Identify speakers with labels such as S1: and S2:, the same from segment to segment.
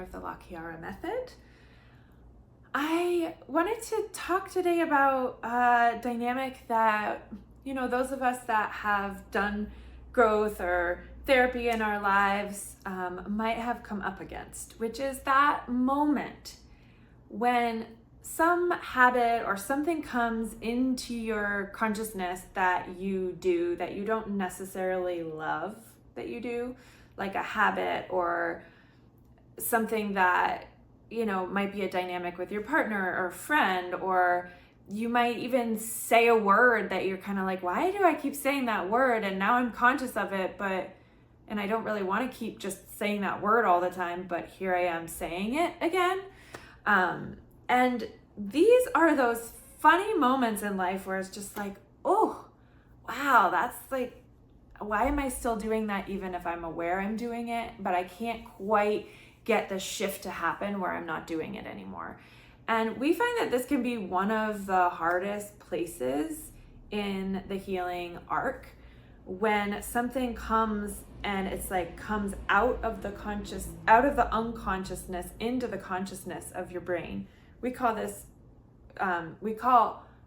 S1: of the La Chiara method. I wanted to talk today about a dynamic that, those of us that have done growth or therapy in our lives might have come up against, which is that moment when some habit or something comes into your consciousness that you do that you don't necessarily love that you do, like a habit or something that might be a dynamic with your partner or friend, or you might even say a word that you're kind of like, why do I keep saying that word? And now I'm conscious of it, and I don't really want to keep just saying that word all the time, but here I am saying it again. And these are those funny moments in life where it's just like, oh, wow, that's like, why am I still doing that even if I'm aware I'm doing it, but I can't quite get the shift to happen where I'm not doing it anymore. And we find that this can be one of the hardest places in the healing arc, when something comes and it's like comes out of the unconsciousness into the consciousness of your brain. We call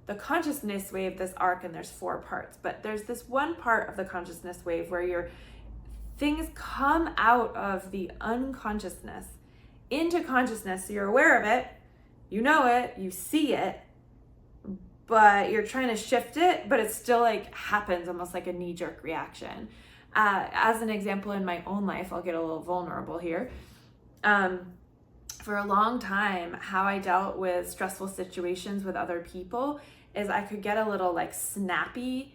S1: the consciousness wave this arc, and there's 4 parts, but there's this one part of the consciousness wave where things come out of the unconsciousness into consciousness. So you're aware of it, you know it, you see it, but you're trying to shift it, but it still like happens almost like a knee-jerk reaction. As an example, in my own life, I'll get a little vulnerable here. For a long time, how I dealt with stressful situations with other people is I could get a little like snappy,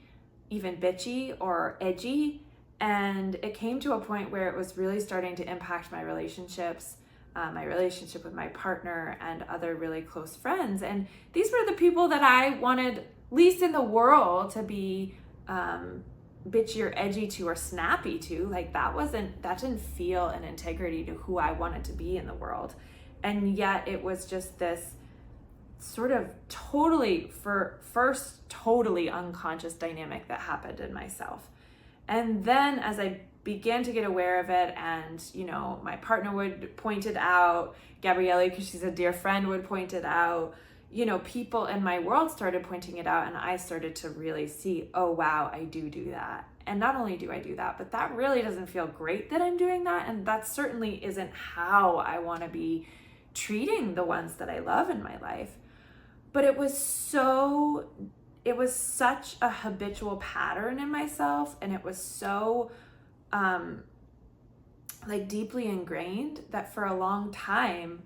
S1: even bitchy or edgy. And it came to a point where it was really starting to impact my relationships, my relationship with my partner and other really close friends. And these were the people that I wanted least in the world to be bitchy or edgy to or snappy to. Like that didn't feel an integrity to who I wanted to be in the world. And yet it was just this sort of totally unconscious dynamic that happened in myself. And then as I began to get aware of it, and, my partner would point it out, Gabrielle, because she's a dear friend, would point it out, people in my world started pointing it out, and I started to really see, oh, wow, I do that. And not only do I do that, but that really doesn't feel great that I'm doing that. And that certainly isn't how I want to be treating the ones that I love in my life. But it was such a habitual pattern in myself, and it was so deeply ingrained that for a long time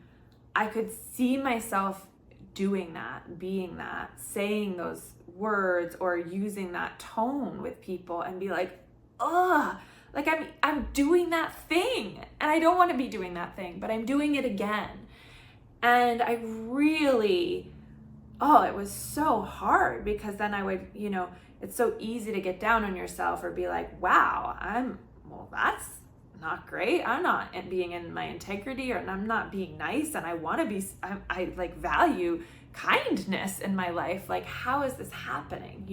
S1: I could see myself doing that, being that, saying those words or using that tone with people and be like, ugh, like I'm doing that thing and I don't want to be doing that thing, but I'm doing it again. And I really, it was so hard, because then I would, it's so easy to get down on yourself or be like, wow, that's not great. I'm not being in my integrity, or I'm not being nice. And I want to be, I like value kindness in my life. Like, how is this happening,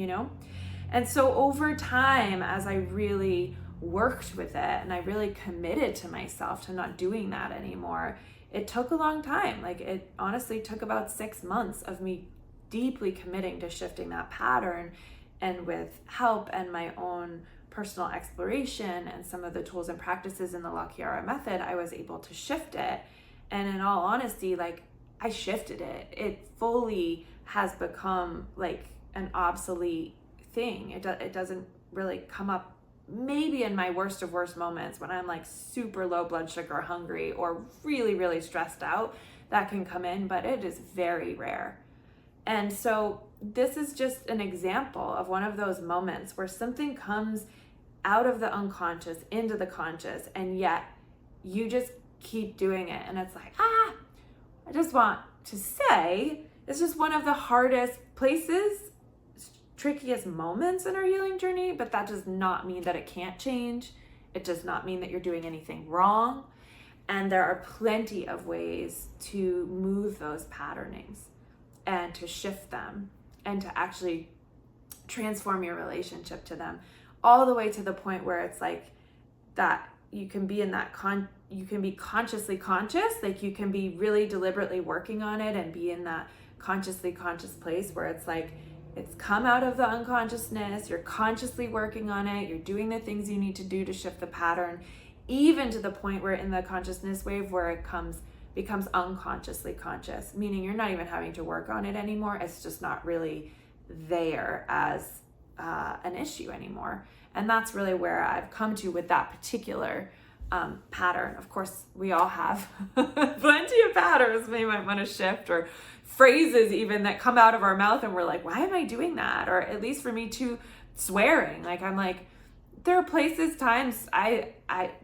S1: And so over time, as I really worked with it and I really committed to myself to not doing that anymore, it took a long time. Like, it honestly took about 6 months of me deeply committing to shifting that pattern, and with help and my own personal exploration and some of the tools and practices in the La Chiara method, I was able to shift it. And in all honesty, like, I shifted it. It fully has become like an obsolete thing. It doesn't really come up maybe in my worst of worst moments when I'm like super low blood sugar hungry or really, really stressed out. That can come in, but it is very rare. And so this is just an example of one of those moments where something comes out of the unconscious into the conscious, and yet you just keep doing it. And it's like, I just want to say, it's just one of the hardest places, trickiest moments in our healing journey, but that does not mean that it can't change. It does not mean that you're doing anything wrong. And there are plenty of ways to move those patternings and to shift them and to actually transform your relationship to them, all the way to the point where it's like that you can be in that you can be consciously conscious, like you can be really deliberately working on it and be in that consciously conscious place where it's like, it's come out of the unconsciousness, you're consciously working on it, you're doing the things you need to do to shift the pattern, even to the point where in the consciousness wave where it becomes unconsciously conscious, meaning you're not even having to work on it anymore. It's just not really there as an issue anymore. And that's really where I've come to with that particular pattern. Of course, we all have plenty of patterns we might want to shift, or phrases even that come out of our mouth and we're like, why am I doing that? Or at least for me too, swearing. Like, I'm like, there are places, times, I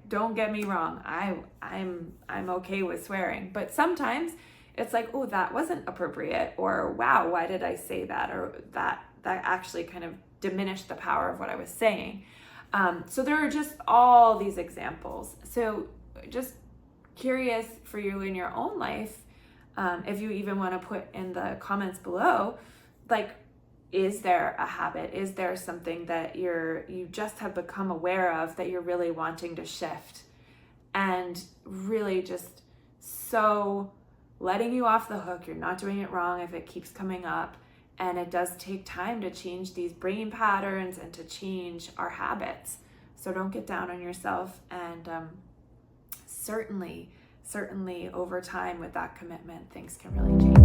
S1: don't get me wrong, I'm okay with swearing, but sometimes it's like, oh, that wasn't appropriate, or wow, why did I say that? Or that actually kind of diminished the power of what I was saying. So there are just all these examples. So just curious for you in your own life, if you even want to put in the comments below, like, is there a habit? Is there something that you just have become aware of that you're really wanting to shift? And really just so letting you off the hook. You're not doing it wrong if it keeps coming up. And it does take time to change these brain patterns and to change our habits. So don't get down on yourself. And certainly over time with that commitment, things can really change.